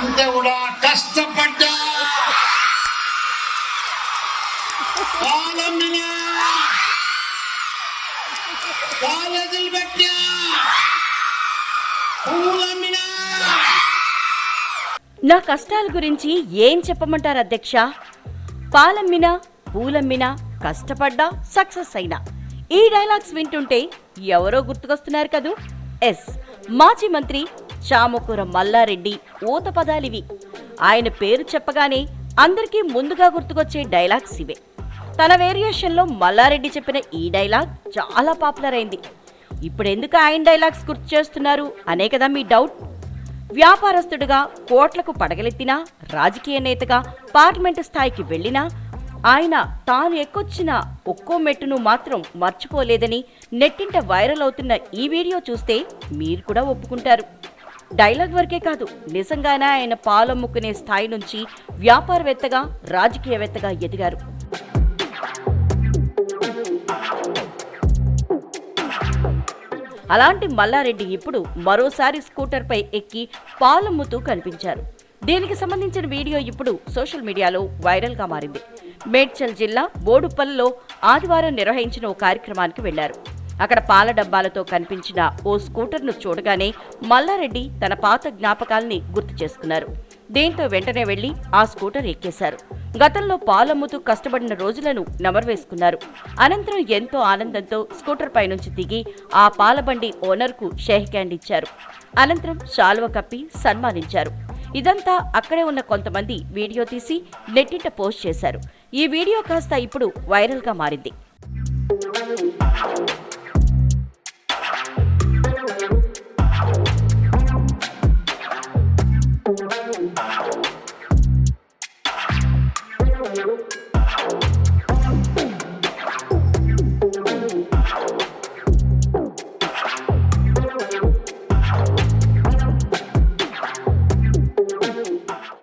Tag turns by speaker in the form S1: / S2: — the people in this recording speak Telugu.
S1: అంతే కూడా కష్టపడ్డా పాలమ్మినా కాలేజీలు పెట్టా పూలమ్మినా.
S2: నా కష్టాల గురించి ఏం చెప్పమంటారు అధ్యక్ష? పాలమ్మినా పూలమ్మినా కష్టపడ్డా సక్సెస్ అయినా. ఈ డైలాగ్స్ వింటుంటే ఎవరో గుర్తుకొస్తున్నారు కదూ. ఎస్, మాజీ మంత్రి చామకూర మల్లారెడ్డి ఊత పదాలివి. ఆయన పేరు చెప్పగానే అందరికీ ముందుగా గుర్తుకొచ్చే డైలాగ్స్ ఇవే. తన వేరియేషన్లో మల్లారెడ్డి చెప్పిన ఈ డైలాగ్ చాలా పాపులర్ అయింది. ఇప్పుడెందుకు ఆయన డైలాగ్స్ గుర్తు చేస్తున్నారు అనే కదా మీ డౌట్. వ్యాపారస్తుడిగా కోట్లకు పడగలెత్తినా, రాజకీయ నేతగా పార్లమెంటు స్థాయికి వెళ్లినా ఆయన తాను ఎక్కొచ్చిన ఒక్కో మెట్టును మాత్రం మర్చిపోలేదని నెట్టింట వైరల్ అవుతున్న ఈ వీడియో చూస్తే మీరు కూడా ఒప్పుకుంటారు. డైలాగ్ వరకే కాదు, నిజంగానే ఆయన పాలమ్ముకునే స్థాయి నుంచి వ్యాపారవేత్తగా, రాజకీయవేత్తగా ఎదిగారు. అలాంటి మల్లారెడ్డి ఇప్పుడు మరోసారి స్కూటర్పై ఎక్కి పాలమ్ముతూ కనిపించారు. దీనికి సంబంధించిన వీడియో ఇప్పుడు సోషల్ మీడియాలో వైరల్గా మారింది. మేడ్చల్ జిల్లా బోడుపల్లిలో ఆదివారం నిర్వహించిన ఓ కార్యక్రమానికి వెళ్లారు. అక్కడ పాల డబ్బాలతో కనిపించిన ఓ స్కూటర్ను చూడగానే మల్లారెడ్డి తన పాత జ్ఞాపకాల్ని గుర్తు చేసుకున్నారు. దీంతో వెంటనే వెళ్లి ఆ స్కూటర్ ఎక్కేశారు. గతంలో పాలమ్ముతూ కష్టపడిన రోజులను నెమరువేసుకున్నారు. అనంతరం ఎంతో ఆనందంతో స్కూటర్ పై నుంచి దిగి ఆ పాలబండి ఓనర్కు షేక్ హ్యాండ్ ఇచ్చారు. అనంతరం శాలువ కప్పి సన్మానించారు. ఇదంతా అక్కడే ఉన్న కొంతమంది వీడియో తీసి నెట్టింట పోస్ట్ చేశారు. ఈ వీడియో కాస్త ఇప్పుడు వైరల్గా మారింది.
S1: Thank you.